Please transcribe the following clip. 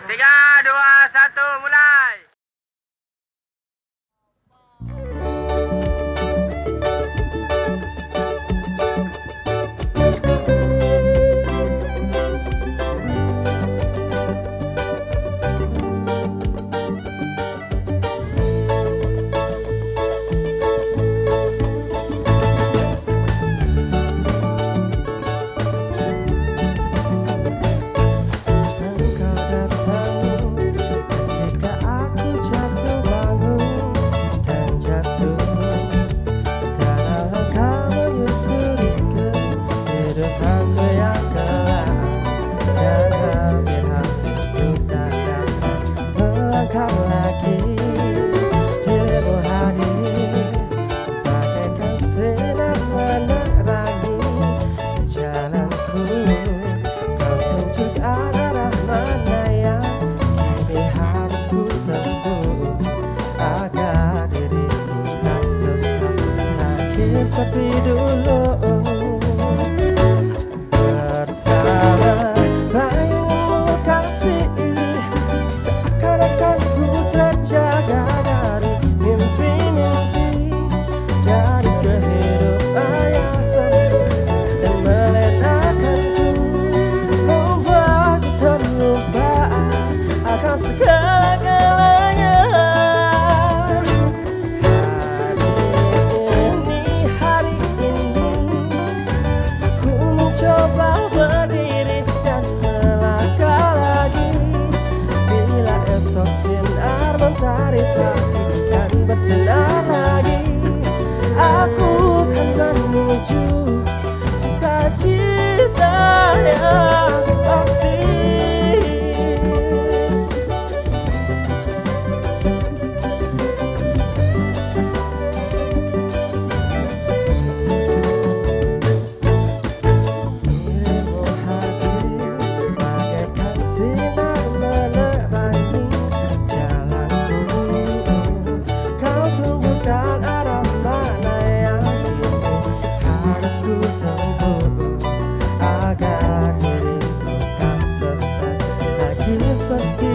Tiga, dua, satu, mulai. Seperti dulu bersama bayangmu kasih, seakan-akan ku terjaga dari mimpi-mimpi, dari kehidupan yang sempit dan melenakanku, membuatku terlupa akan segala-galanya. Coba berdiri dan melangkah lagi. Bila esok sinar mentari akan bersinar lagi, aku kan menuju cita-cita yang pasti. Sinar menerangi jalanku, kau tunjukkan arah mana yang harus ku tempuh, agar diriku tak sesat lagi seperti